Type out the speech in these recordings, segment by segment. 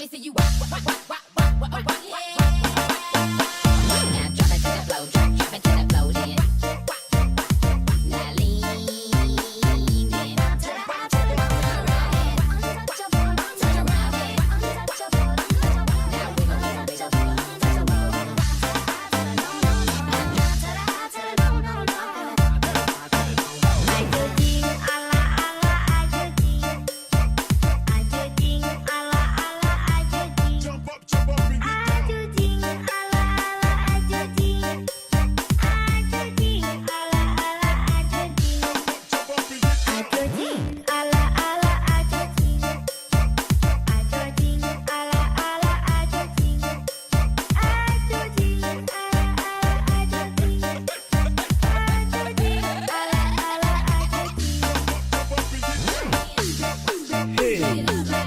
me see you rock, rock, rock, rock, rock, rock, rock, yeah. Now drop it to the flow, drop it to the flow, then. Now lean in. Turn around, turn around, turn around, now wiggle, wiggle, wiggle, wiggle, wiggle.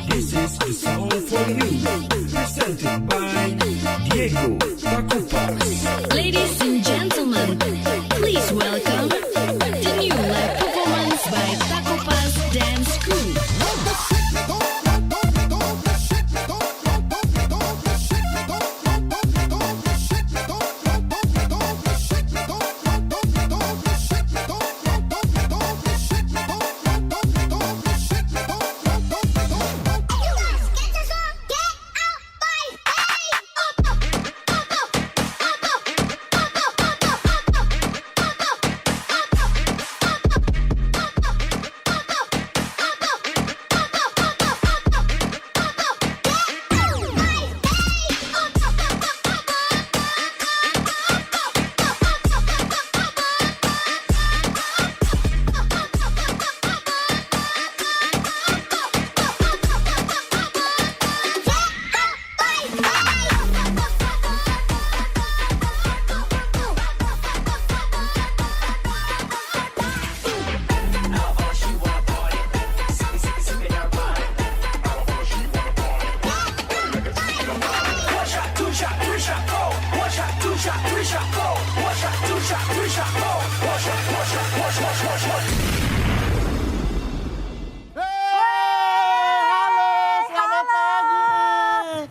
This is the song for you, presented by Diego Takupas. Ladies and gentlemen, please welcome the new live performance by Takupas Dance Crew.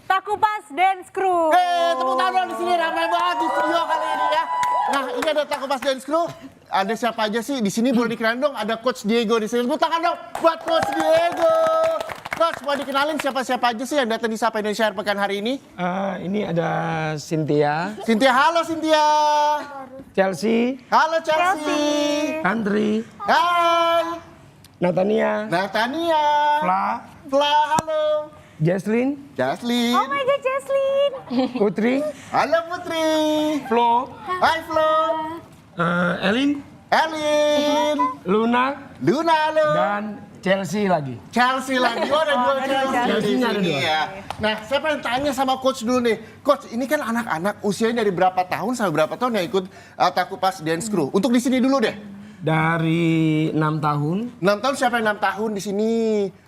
Takupas Dance Crew. Tepuk tangan di sini ramai banget di studio kali ini ya. Nah, ini ada Takupas Dance Crew. Ada siapa aja sih di sini? Boleh dikenalin dong. Ada Coach Diego di sini. Tepuk tangan dong buat Coach Diego. Coach, mau dikenalin siapa-siapa aja sih yang datang di Sapa Indonesia Air Pekan hari ini? Ini ada Cynthia, Cynthia, halo Cynthia. Chelsea, Halo Chelsea. Andri, Hai. Natania, Natania. Fla, halo. Jesslyn, Jaslyn. Oh my God, Jesslyn. Putri, Halo Putri. Flo, Hai Flo. Elin, Elin. Luna, Luna, halo. dan Chelsea lagi. Chelsea lagi, oh, ada dua Chelsea di Chelsea-nya ada sini dua. ya. Nah, saya pengen tanya sama Coach dulu nih. Coach, ini kan anak-anak usianya dari berapa tahun sampai berapa tahun yang ikut Takupas Dance Crew? Untuk di sini dulu deh. Dari 6 tahun 6 tahun, siapa yang 6 tahun di sini?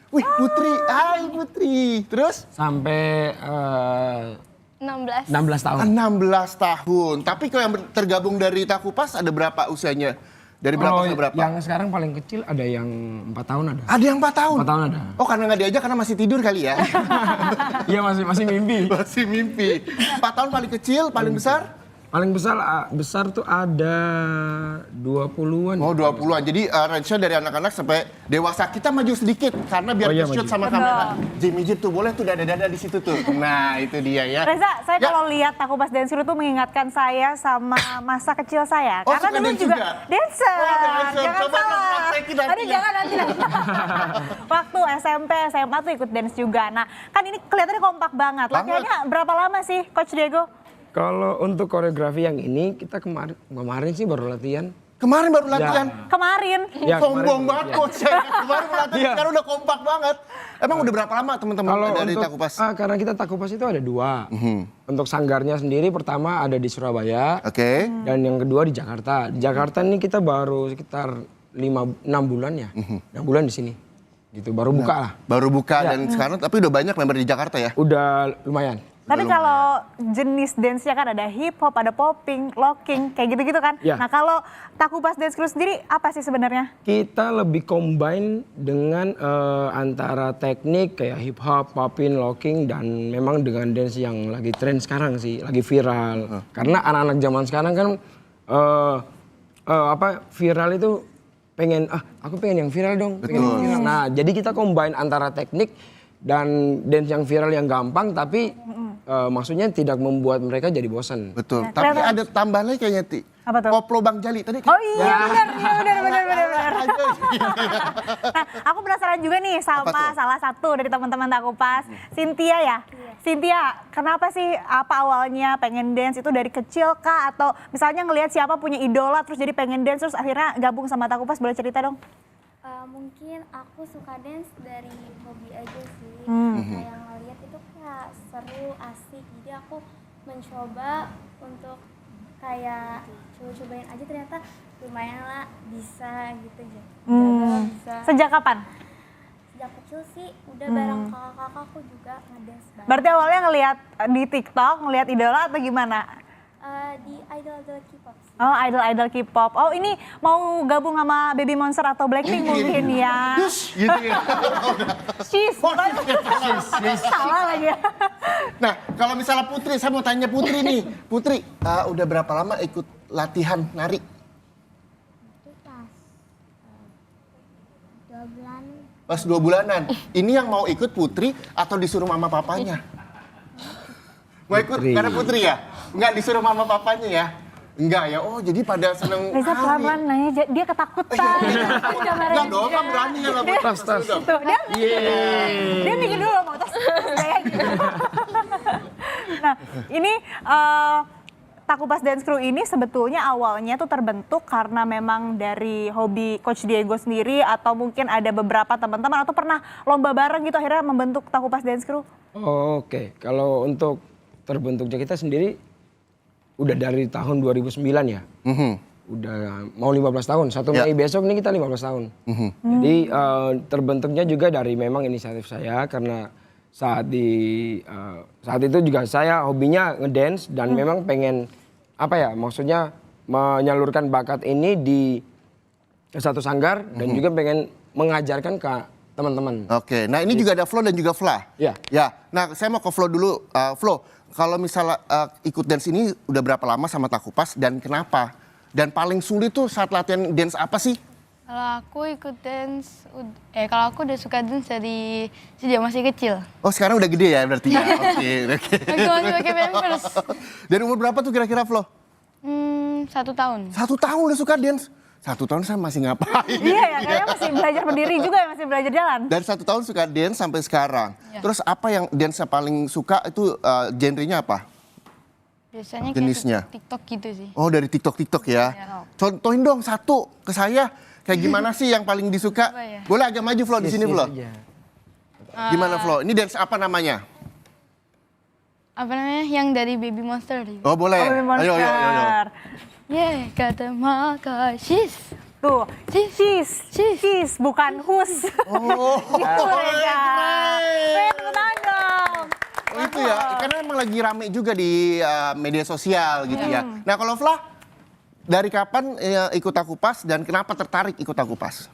Wih, Putri. Hai Putri. Terus? sampai 16. 16 tahun. 16 tahun. Tapi kalau yang tergabung dari Takupas ada berapa usianya? Dari berapa Kalau sampai berapa? yang sekarang paling kecil ada yang 4 tahun ada. Ada yang 4 tahun? 4 tahun ada. Oh, karena nggak diajak karena masih tidur kali ya? Iya masih mimpi. Masih mimpi. 4 tahun paling kecil, paling besar? Paling besar tuh ada 20-an. Oh 20-an, jadi range-nya dari anak-anak sampai dewasa. Kita maju sedikit karena biar Oh, iya, shoot maju. sama kamera. Jimmy Jeep tuh boleh tuh dada-dada di situ tuh. Nah itu dia ya. Reza, saya Ya. kalau lihat Takupas Dance Crew tuh mengingatkan saya sama masa kecil saya. Oh, Karena suka dulu dance juga juga? dancer. Oh, dancer. Jangan Coba salah. praktekin nanti Aduh, ya. jangan nanti. Waktu SMP, SMA tuh ikut dance juga. Nah, kan ini kelihatannya kompak banget. Banget. Latihannya berapa lama sih, Coach Diego? Kalau untuk koreografi yang ini kita kemarin sih baru latihan. Kemarin baru latihan. Kemarin. Ya, Sombong kemarin banget baru coach. Kemarin baru latihan, Iya. sekarang udah kompak banget. Emang udah berapa lama teman-teman Kalau dari untuk Takupas? karena kita Takupas itu ada 2. Untuk sanggarnya sendiri pertama ada di Surabaya Oke. dan yang kedua di Jakarta. Di Jakarta ini kita baru sekitar 6 bulan ya. 6 bulan di sini. Gitu baru buka lah. Baru buka Ya. dan sekarang tapi udah banyak member di Jakarta ya? Udah lumayan. Tapi kalau jenis dance-nya kan ada hip hop, ada popping, locking, kayak gitu-gitu kan. Ya. Nah kalau Takupas Dance Crew sendiri apa sih sebenarnya? Kita lebih combine dengan antara teknik kayak hip hop, popping, locking, dan memang dengan dance yang lagi tren sekarang sih, lagi viral. Karena anak-anak zaman sekarang kan viral itu pengen aku pengen yang viral dong. Pengen yang viral. Nah jadi kita combine antara teknik dan dance yang viral yang gampang tapi maksudnya tidak membuat mereka jadi bosan. Betul. Nah, Tapi kelihatan. ada tambahannya kayaknya Ti. Apa tuh? Koplo Bang Jali tadi. Oh iya benar. Nah aku penasaran juga nih Apa sama tuh? salah satu dari teman-teman Takupas, Cynthia ya. Cynthia, kenapa sih awalnya pengen dance itu dari kecil kah atau misalnya ngelihat siapa punya idola terus jadi pengen dance terus akhirnya gabung sama Takupas, boleh cerita dong? Mungkin aku suka dance dari hobi aja sih. Kayak ngeliat itu kayak seru, asik. Jadi aku mencoba untuk kayak coba-cobain aja, ternyata lumayan lah bisa gitu. Bisa. Sejak kapan? Sejak kecil sih udah bareng kakak-kakakku juga ngedance bareng. Berarti awalnya ngelihat di TikTok, ngelihat idola atau gimana? Di idol-idol K-pop sih. Oh, idol K-pop. Oh, ini mau gabung sama Baby Monster atau Blackpink mungkin ya. Yes, gitu ya. Cheese. Salah lagi ya. Nah, kalau misalnya Putri, saya mau tanya Putri nih. Putri, udah berapa lama ikut latihan nari? Itu pas 2 bulan. Pas 2 bulanan. Ini yang mau ikut Putri atau disuruh mama papanya? Mau ikut Putri. karena Putri ya? Enggak disuruh mama papanya ya? Enggak ya? Oh jadi pada seneng Reza nari. pelan-pelan nanya, dia ketakutan. Enggak dong, kan berani ya. Tas. Tuh, dia mikir dulu mau tos kayak gitu. Nah, ini Takupas Dance Crew ini sebetulnya awalnya tuh terbentuk karena memang dari hobi Coach Diego sendiri atau mungkin ada beberapa teman-teman atau pernah lomba bareng gitu akhirnya membentuk Takupas Dance Crew. Oke, kalau untuk terbentuknya kita sendiri udah dari tahun 2009 ya. Udah mau 15 tahun. 1 Mei besok ini kita 15 tahun. Jadi terbentuknya juga dari memang inisiatif saya karena saat itu juga saya hobinya ngedance dan memang pengen maksudnya menyalurkan bakat ini di satu sanggar dan juga pengen mengajarkan ke teman-teman. Oke, nah ini juga ada Flo dan juga Fla. Iya. Ya, nah saya mau ke Flo dulu. Flo, kalau misalnya ikut dance ini udah berapa lama sama Takupas dan kenapa? Dan paling sulit tuh saat latihan dance apa sih? Kalau aku ikut dance, kalau aku udah suka dance dari sejak masih kecil. Oh sekarang udah gede ya berarti ya? Oke. Aku masih pakai pampers. Dari umur berapa tuh kira-kira Flo? 1 tahun. 1 tahun udah suka dance? 1 tahun saya masih ngapain? Iya ya, kayaknya masih belajar berdiri juga ya, masih belajar jalan. Dari 1 tahun suka dance sampai sekarang. Ya. Terus apa yang dance paling suka itu genrenya apa? Biasanya Jenisnya? kayak TikTok gitu sih. Oh dari TikTok ya? Contohin dong satu ke saya. Kayak gimana sih yang paling disuka? Apa ya? Boleh agak maju Flo di sini Flo. Aja. Gimana Flo? Ini dance apa namanya? Apa namanya? Yang dari Baby Monster. Oh boleh. Baby Monster. Ayo. Yeah, kata maka she's. Tuh, cheese, bukan hus. Oh. Gitu Reza. Tepuk tangan dong. Oh itu ya, karena emang lagi rame juga di media sosial gitu ya. Nah kalau Fla, dari kapan ikut Takupas dan kenapa tertarik ikut Takupas?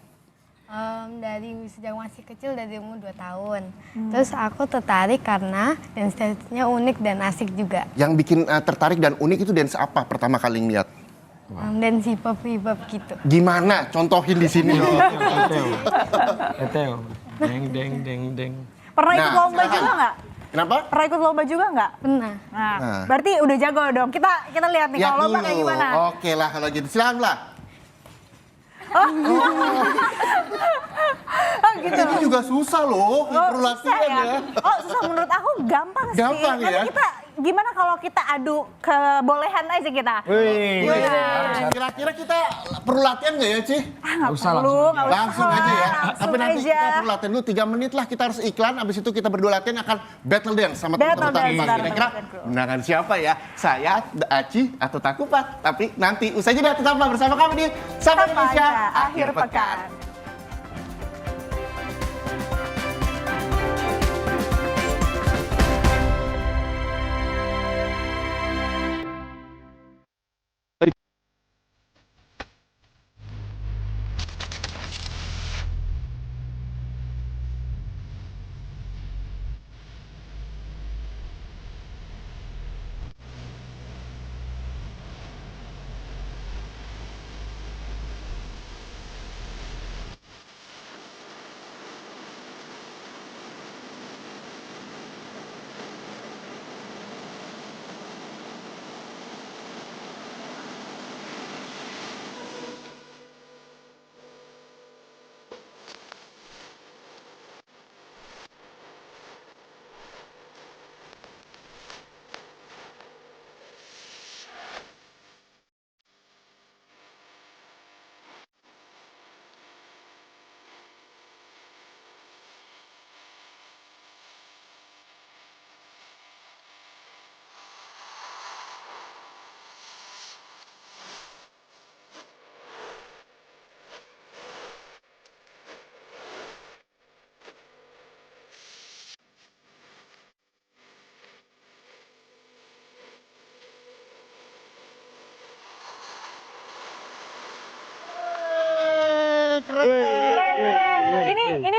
Dari sejak masih kecil, dari umur 2 tahun. Terus aku tertarik karena dance-nya unik dan asik juga. Yang bikin tertarik dan unik itu dance apa pertama kali ngeliat? Dance hip-hop gitu. Gimana? Contohin di sini dong. Eteo. Deng. Pernah ikut Nah, lomba silakan. juga nggak? Kenapa? Pernah ikut lomba juga nggak? Pernah. Nah, Nah. berarti udah jago dong. Kita lihat nih kalau lomba kayak gimana. Oke lah kalau gitu. Silakan lah. Oh gitu. Ini juga susah loh, perlu susah latihan ya. Oh susah, menurut aku gampang sih. Gampang Nanti ya? kita gimana kalau kita adu kebolehan aja kita? Wih. Kira-kira kita perlu latihan nggak ya, Ci? Nggak usah, perlu, nggak usah. Langsung aja ya. Langsung Tapi nanti aja. kita perlu latihan dulu 3 menit lah, kita harus iklan. Abis itu kita berdua latihan akan battle dance sama Battle teman-teman dance Takupas. bareng Kira-kira teman-teman. menangkan siapa ya? Saya, Aci, atau Takupas? Tapi nanti usai jeda tetaplah bersama kami di Sapa Indonesia Akhir Pekan.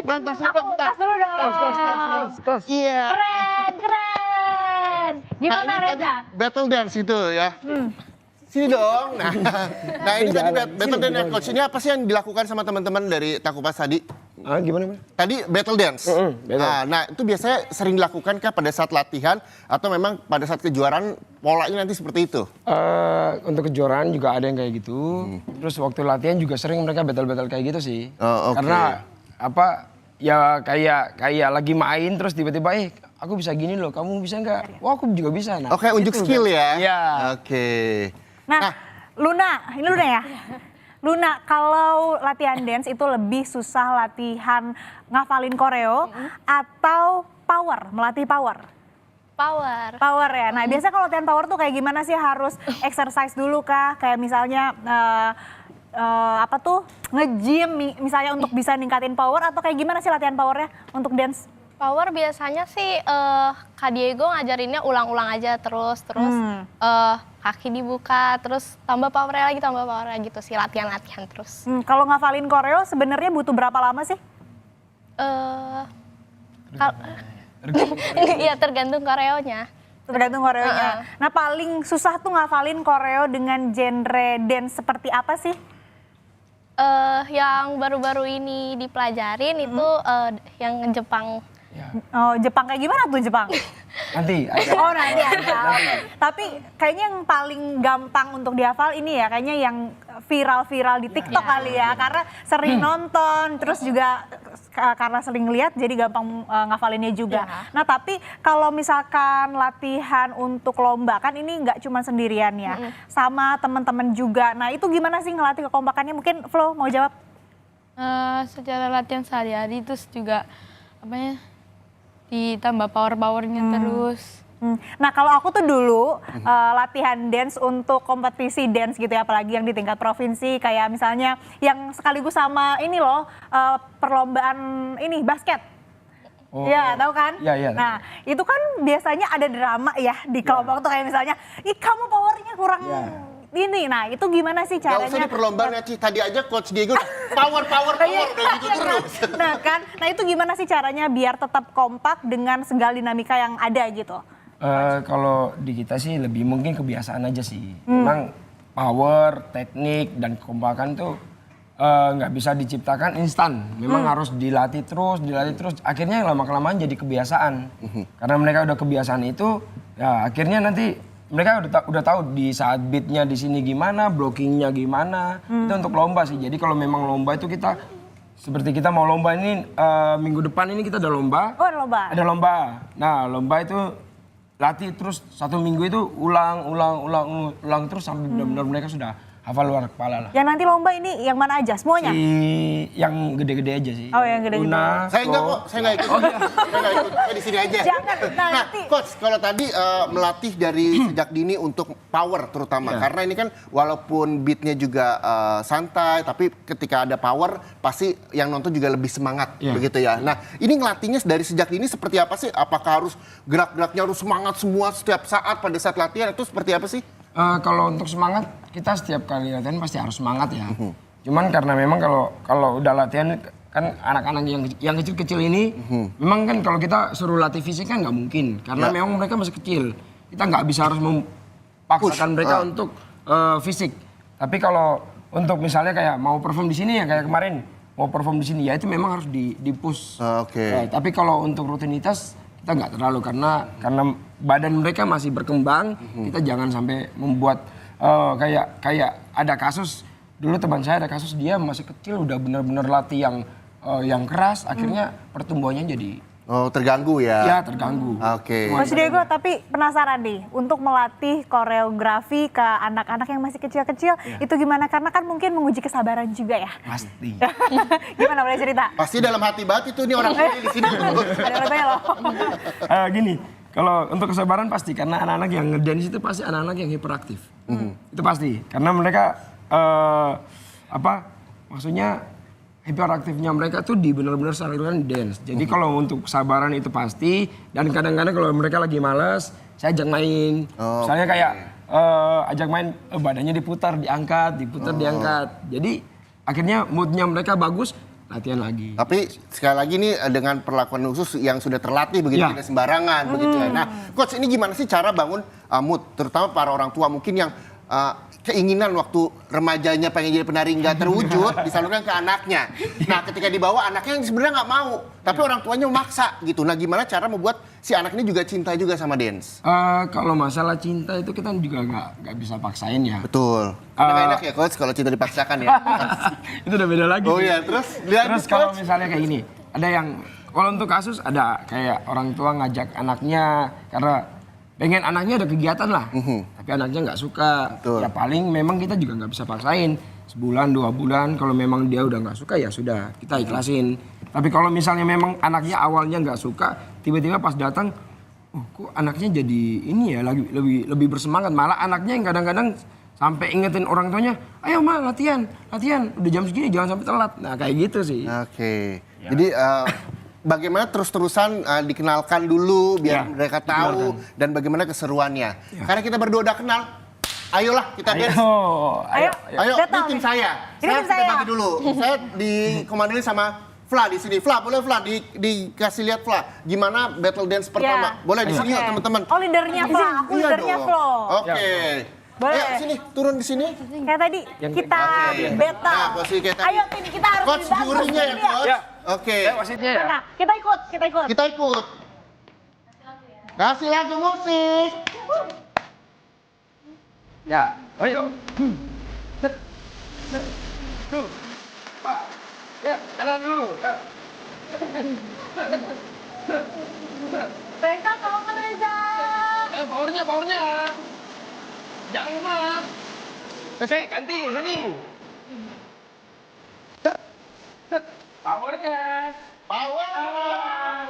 Tas dulu dong. Tas. Iya. Keren. Gimana Reza? Battle dance itu ya. Sini dong. Nah ini tadi battle dance ya, coach. Ini apa sih yang dilakukan sama teman-teman dari Takupas tadi? Gimana? Tadi battle dance. battle. Nah itu biasanya sering dilakukan kah pada saat latihan atau memang pada saat kejuaraan polanya nanti seperti itu? Untuk kejuaraan juga ada yang kayak gitu. Terus waktu latihan juga sering mereka battle-battle kayak gitu sih. Oh, oke. Karena ya kayak lagi main terus tiba-tiba aku bisa gini loh, kamu bisa nggak? Wah aku juga bisa. Nah, Oke, unjuk gitu skill kan. ya? Iya. Oke. Nah, Luna, ini Luna ya? Luna, kalau latihan dance itu lebih susah latihan ngafalin koreo atau power, melatih power? Power. Power ya. Nah, biasa kalau latihan power tuh kayak gimana sih? Harus exercise dulu kah? Kayak misalnya nge-gym misalnya untuk bisa ningkatin power atau kayak gimana sih latihan powernya untuk dance? Power biasanya sih Kak Diego ngajarinnya ulang-ulang aja terus kaki dibuka terus tambah powernya lagi gitu sih latihan terus. Kalau ngafalin koreo sebenarnya butuh berapa lama sih? Iya tergantung koreonya. Tergantung koreonya. Nah paling susah tuh ngafalin koreo dengan genre dance seperti apa sih? Yang baru-baru ini dipelajarin itu yang Jepang. Oh Jepang kayak gimana tuh Jepang? Nanti. Oh nanti ada. Tapi kayaknya yang paling gampang untuk dihafal ini ya kayaknya yang viral-viral di TikTok kali ya. Karena sering nonton terus juga karena sering lihat jadi gampang ngafalinnya juga. Nah tapi kalau misalkan latihan untuk lomba kan ini nggak cuma sendirian ya. Sama teman-teman juga. Nah itu gimana sih ngelatih kekompakannya? Mungkin Flo mau jawab? Secara latihan sehari-hari terus juga ditambah powernya terus. Nah kalau aku tuh dulu latihan dance untuk kompetisi dance gitu ya, apalagi yang di tingkat provinsi kayak misalnya yang sekaligus sama ini loh perlombaan ini basket. Ya tahu kan? Iya. Nah itu kan biasanya ada drama ya di kelompok tuh kayak misalnya, ih kamu powernya kurang ini. Nah itu gimana sih caranya? Gak usah di perlombaan ya Ci, tadi aja Coach Diego power udah gitu terus. Nah kan, nah itu gimana sih caranya biar tetap kompak dengan segala dinamika yang ada gitu? Kalau di kita sih lebih mungkin kebiasaan aja sih. Memang power, teknik, dan kekompakan tuh nggak bisa diciptakan instan. Memang harus dilatih terus. Akhirnya lama-kelamaan jadi kebiasaan. Karena mereka udah kebiasaan itu, ya akhirnya nanti mereka udah tahu di saat beatnya di sini gimana, blockingnya gimana. Itu untuk lomba sih. Jadi kalau memang lomba itu kita seperti kita mau lomba ini minggu depan ini kita ada lomba. Oh ada lomba. Ada lomba. Nah lomba itu latih terus 1 minggu itu ulang terus sampai benar-benar mereka sudah hafal luar kepala lah. Yang nanti lomba ini yang mana aja? Semuanya? Yang gede-gede aja sih. Oh yang gede-gede. Luna, Saya enggak kok, saya enggak ikut. Saya enggak ikut, saya di sini aja. Jangan, Nah, nanti. Coach, kalau tadi melatih dari sejak dini untuk power terutama. Karena ini kan walaupun beatnya juga santai, tapi ketika ada power pasti yang nonton juga lebih semangat. Begitu ya. Nah, ini ngelatihnya dari sejak dini seperti apa sih? Apakah harus gerak-geraknya harus semangat semua setiap saat pada saat latihan itu seperti apa sih? Kalau untuk semangat, kita setiap kali latihan pasti harus semangat ya. Cuman karena memang kalau udah latihan kan anak-anak yang kecil-kecil ini, memang kan kalau kita suruh latih fisik kan nggak mungkin. Karena memang mereka masih kecil. Kita nggak bisa harus memaksakan mereka untuk fisik. Tapi kalau untuk misalnya kayak mau perform di sini ya kayak kemarin mau perform di sini ya itu memang harus di-push. Oke. Tapi kalau untuk rutinitas kita nggak terlalu karena badan mereka masih berkembang. Kita jangan sampai membuat kayak ada kasus dulu teman saya ada kasus dia masih kecil udah benar-benar latih yang keras akhirnya pertumbuhannya jadi terganggu ya? Ya terganggu. Oke. Mas Diego, tapi penasaran nih, untuk melatih koreografi ke anak-anak yang masih kecil-kecil, itu gimana? Karena kan mungkin menguji kesabaran juga ya? Pasti. Gimana, boleh cerita? Pasti dalam hati banget itu nih orang di sini. Ada rasanya loh. Gini, kalau untuk kesabaran pasti karena anak-anak yang ngedance itu pasti anak-anak yang hiperaktif. Itu pasti, karena mereka maksudnya hiperaktifnya mereka tuh di benar-benar salurkan dance. Jadi kalau untuk kesabaran itu pasti dan kadang-kadang kalau mereka lagi malas, saya ajak main. Misalnya kayak ajak main badannya diputar, diangkat. Jadi akhirnya moodnya mereka bagus, latihan lagi. Tapi sekali lagi nih dengan perlakuan khusus yang sudah terlatih begitu, Ya. tidak sembarangan begitu ya. Nah, coach ini gimana sih cara bangun mood terutama para orang tua mungkin yang keinginan waktu remajanya pengen jadi penari nggak terwujud disalurkan ke anaknya. Nah, ketika dibawa anaknya yang sebenarnya nggak mau, tapi orang tuanya memaksa gitu. Nah, gimana cara membuat si anak ini juga cinta juga sama dance? Kalau masalah cinta itu kita juga nggak bisa paksain ya. Betul. Karena nggak enak ya coach kalau cinta dipaksakan ya. Itu udah beda lagi. Oh iya, terus lihat Terus kalau misalnya kayak gini, ada yang kalau untuk kasus ada kayak orang tua ngajak anaknya karena pengen anaknya ada kegiatan lah, tapi anaknya nggak suka. Betul. Ya paling memang kita juga nggak bisa paksain. Sebulan 2 bulan kalau memang dia udah nggak suka ya sudah kita ikhlasin. Tapi kalau misalnya memang anaknya awalnya nggak suka, tiba-tiba pas datang, kok anaknya jadi ini ya lebih bersemangat. Malah anaknya yang kadang-kadang sampai ingetin orang tuanya, ayo ma latihan, udah jam segini jangan sampai telat. Nah kayak gitu sih. Oke. Jadi bagaimana terus-terusan dikenalkan dulu biar Ya, mereka tahu dan bagaimana keseruannya. Karena kita berdua udah kenal, ayolah kita dance. Ayo, Ayo, ini datang tim nih. saya. Ini tim saya. Bagi dulu. Saya dikomandoi sama Fla di sini. Fla, boleh Fla dikasih lihat Fla. Gimana battle dance pertama? Ya. Boleh di sini Oke. yuk teman-teman. Oh, leadernya Flo, aku Iya leadernya dong. Flo. Oke. Boleh. Ayo sini, turun di sini. Kayak tadi kita Oke. battle. Nah, posisi kita. Ayo tim kita harus Coach dibantu jurinya ya, sini Coach. Ya. Oke. Wasitnya ya. Nah, kita ikut. Kita ikut. Kasih lagu musik. Ya, ayo. Tuh. Pak. Ya, jalan dulu. Reza, tolong Reza. Powernya. Jangan lupa. Oke, ganti, sini. Powernya. Power.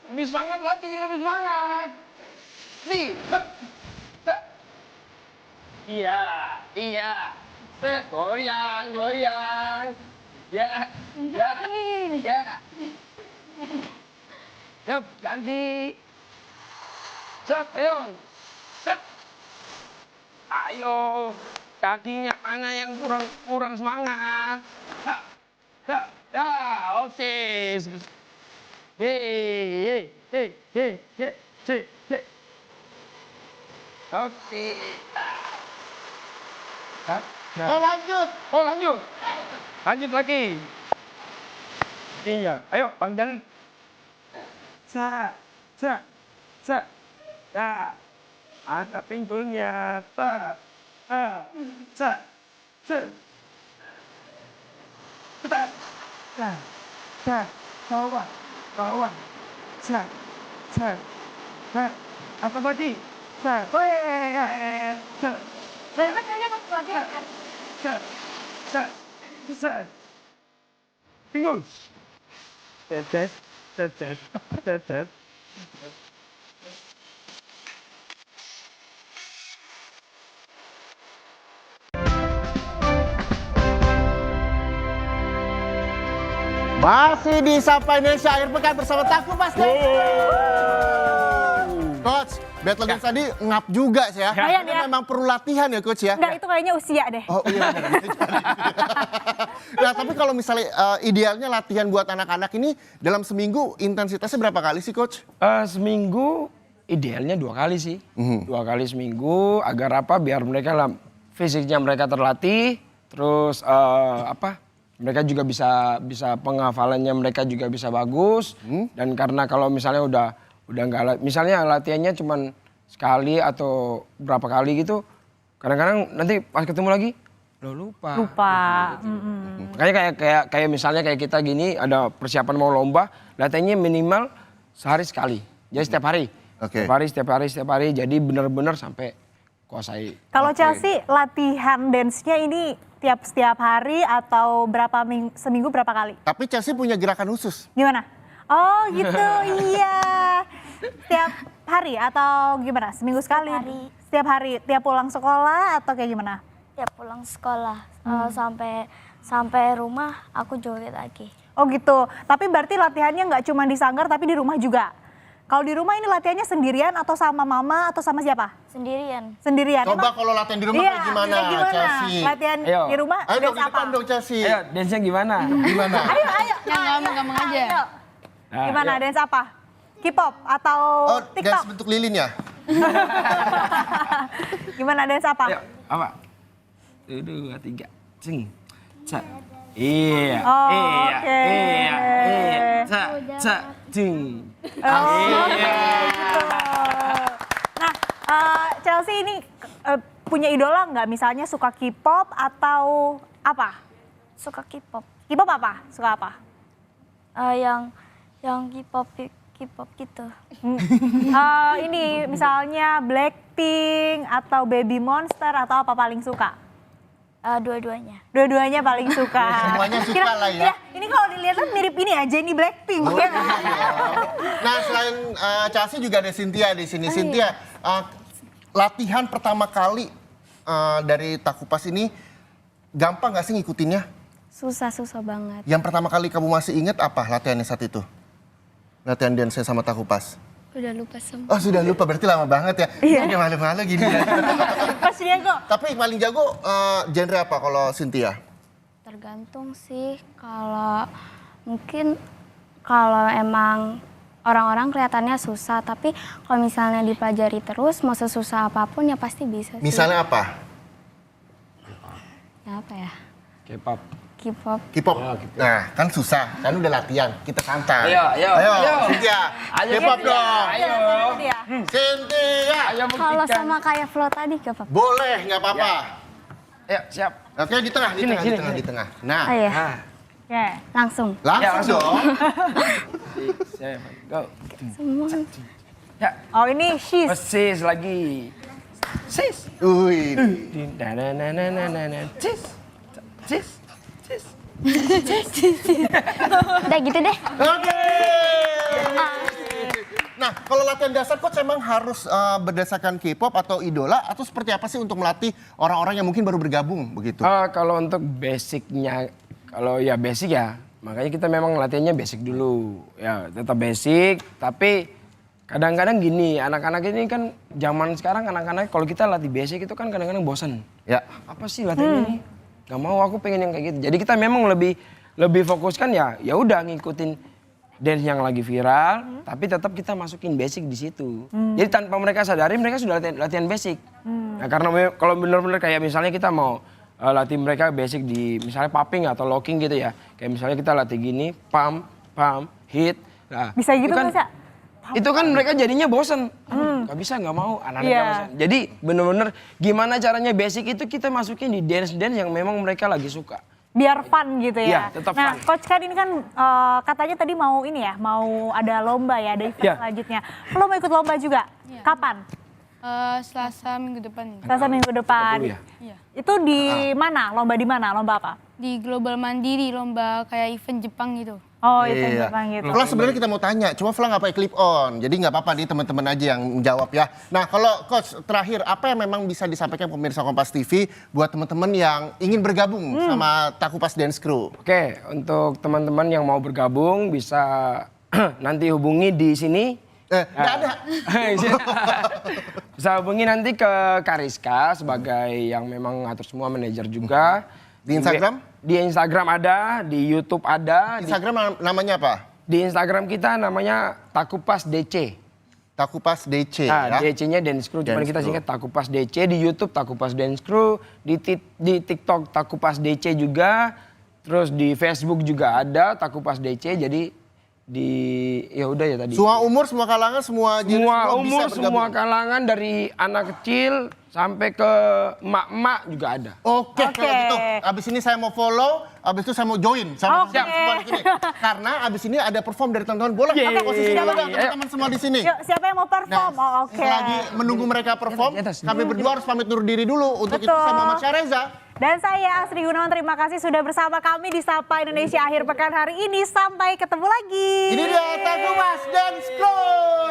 Lebih semangat lagi, lebih semangat. Nih. Iya. Goyang. Ya. Yuk, ganti. Set, ayo. Set. Ayo. Kakinya mana yang kurang semangat. Ya, oke. Hei. Oke. Lanjut. Oh, lanjut. Lanjut lagi. Iya. Ayo, panjang. Sa. Ya. Angkat pinggulnya. Sa. Kawan. Sa. Apa tadi? Sa. Reza kayaknya pas latihan. Pinggul. Tet. Masih di Sapa Indonesia akhir pekan bersama Takupas Dance. Coach, battle dance tadi ngap juga sih ya. Lumayan Ini ya. memang perlu latihan ya coach ya. Enggak, itu kayaknya usia deh. Oh iya. Nah tapi kalau misalnya idealnya latihan buat anak-anak ini dalam seminggu intensitasnya berapa kali sih coach? Seminggu idealnya 2 kali sih. 2 kali seminggu agar apa? Biar mereka lah fisiknya mereka terlatih, terus mereka juga bisa penghafalannya mereka juga bisa bagus. Dan karena kalau misalnya udah nggak misalnya latihannya cuman sekali atau berapa kali gitu, kadang-kadang nanti pas ketemu lagi lupa. Makanya kayak misalnya kayak kita gini ada persiapan mau lomba, latihannya minimal sehari sekali. Jadi setiap hari. Oke. Setiap hari. Jadi benar-benar sampai kuasai. Kalau Chelsea latihan dance-nya ini setiap hari atau seminggu berapa kali? Tapi Chelsea punya gerakan khusus. Gimana? Oh gitu, iya. Setiap hari atau gimana? Seminggu sekali? Setiap hari, tiap pulang sekolah atau kayak gimana? Tiap pulang sekolah sampai rumah aku joget lagi. Oh gitu, tapi berarti latihannya nggak cuma di sanggar tapi di rumah juga? Kalau di rumah ini latihannya sendirian atau sama mama atau sama siapa? Sendirian. Sendirian. Coba Emang- kalau latihan di rumah Iya, kayak gimana, kayak gimana? Chelsea? Latihan Ayo. di rumah Ayo dong, dance di apa? depan dong Chelsea. Ayo, dance-nya gimana? Gimana? Ayo. Yang gampang-gampang aja. Ayo. Ah, Gimana ayo. dance apa? K-pop atau Oh, TikTok? dance bentuk lilin ya? Gimana dance apa? Ayo, apa? 1, 2, 3, cing, ca. Iya, Oh, iya, oke. iya, ca, cing. Oh, Iya. gitu. Nah, Chelsea ini punya idola nggak? Misalnya suka K-pop atau apa? Suka K-pop. K-pop apa? Suka apa? Yang K-pop gitu. Ini misalnya Blackpink atau Baby Monster atau apa paling suka? Dua-duanya. Dua-duanya paling suka. Semuanya suka lah ya. Ini kalau dilihat kan mirip ini aja nih Blackpink. Oh, ya iya. nggak? Nah, selain Chelsea juga ada Cynthia di sini. Cynthia, latihan pertama kali dari Takupas ini gampang nggak sih ngikutinnya? Susah banget. Yang pertama kali kamu masih inget apa latihannya saat itu? Latihan dance sama Takupas. Udah lupa semua. Oh, sudah lupa, berarti lama banget ya. Iya. Malu-malu gini ya. Pas Diego. Tapi paling jago genre apa kalau Cynthia? Tergantung sih, mungkin kalau emang orang-orang kelihatannya susah, tapi kalau misalnya dipelajari terus mau sesusah apapun ya pasti bisa sih. Misalnya apa? Ya, apa ya? K-pop. K-pop. K-pop. Nah, kan susah. Kan udah latihan. Kita santai. Ayo. Cynthia. Ayo, K-pop Cynthia. dong. Ayo. Dia. Cynthia. Ayo Kalau buktikan. sama kayak Flo tadi gak apa-apa. Boleh, nggak apa-apa. Ayo, siap. Oke, di tengah, di Sini, tengah, sini, di tengah, sini. di tengah. Nah, Oh iya, Ah, Oke. langsung. langsung langsung. dong. 6, go. Semua. Ya, Oh ini she's. persis lagi. Sis. Wih. Sis. Sis. Sis. Udah gitu deh. Oke. Nah, kalau latihan dasar coach emang harus berdasarkan K-pop atau idola atau seperti apa sih untuk melatih orang-orang yang mungkin baru bergabung begitu? Kalau untuk basicnya, kalau ya basic ya, makanya kita memang latihannya basic dulu. Ya tetap basic, tapi kadang-kadang gini, anak-anak ini kan zaman sekarang anak-anak kalau kita latih basic itu kan kadang-kadang bosan. Ya. Apa sih latihan ini? Gak mau, aku pengen yang kayak gitu. Jadi kita memang lebih fokuskan ya udah ngikutin dance yang lagi viral, tapi tetap kita masukin basic di situ. Jadi tanpa mereka sadari mereka sudah latihan basic. Nah, karena kalau benar-benar kayak misalnya kita mau latih mereka basic di misalnya popping atau locking gitu ya. Kayak misalnya kita latih gini, pump, hit. Nah, Bisa gitu itu kan, bisa? itu kan mereka jadinya bosen. Gak bisa, gak mau, anak-anak Iya. gak bosen. Jadi bener-bener gimana caranya basic itu kita masukin di dance-dance yang memang mereka lagi suka. Biar fun gitu ya. Iya, tetap Nah, fun. coach kan ini kan katanya tadi mau ini ya, mau ada lomba ya, ada event Iya. selanjutnya. Lo mau ikut lomba juga? Kapan? Selasa minggu depan ini. Selasa minggu depan. Dulu ya? Iya. Itu di mana? Lomba di mana? Lomba apa? Di Global Mandiri, lomba kayak event Jepang gitu. Oh, itu Iya. Jepang gitu. Fla sebenarnya kita mau tanya, cuma Fla nggak pakai clip on, jadi nggak apa-apa nih teman-teman aja yang menjawab ya. Nah kalau coach terakhir apa yang memang bisa disampaikan pemirsa Kompas TV buat teman-teman yang ingin bergabung sama Takupas Dance Crew? Oke, untuk teman-teman yang mau bergabung bisa nanti hubungi di sini. Nggak ada. Bisa hubungi nanti ke Kariska sebagai yang memang ngatur semua, manajer juga. Di Instagram? Di Instagram ada, di YouTube ada. Instagram namanya apa? Di Instagram kita namanya Takupas DC. Takupas DC Nah, ya. DC-nya Dance Crew, cuman Dance kita Crew. singkat Takupas DC. Di YouTube Takupas Dance Crew, di TikTok Takupas DC juga, terus di Facebook juga ada Takupas DC. Jadi ya udah ya tadi. Semua umur, semua kalangan, semua jenis Semua semua umur, bisa semua bergabung. kalangan dari anak kecil sampai ke emak-emak juga ada. Oke, Oke. kalau gitu. Abis ini saya mau follow, abis itu saya mau join sama Oke. teman-teman semua di sini. Karena abis ini ada perform dari teman-teman. Boleh Yeay. angkat posisi dulu dong Ayo. teman-teman semua di sini. Yuk, siapa yang mau perform? Nah, Oh, oke. selagi menunggu mereka perform, Di atas. kami berdua harus pamit undur diri dulu. Untuk itu Betul. saya Muhammad Syareza. Dan saya Asri Gunawan, terima kasih sudah bersama kami di Sapa Indonesia akhir pekan hari ini. Sampai ketemu lagi. Ini dia Takupas Dance Crew.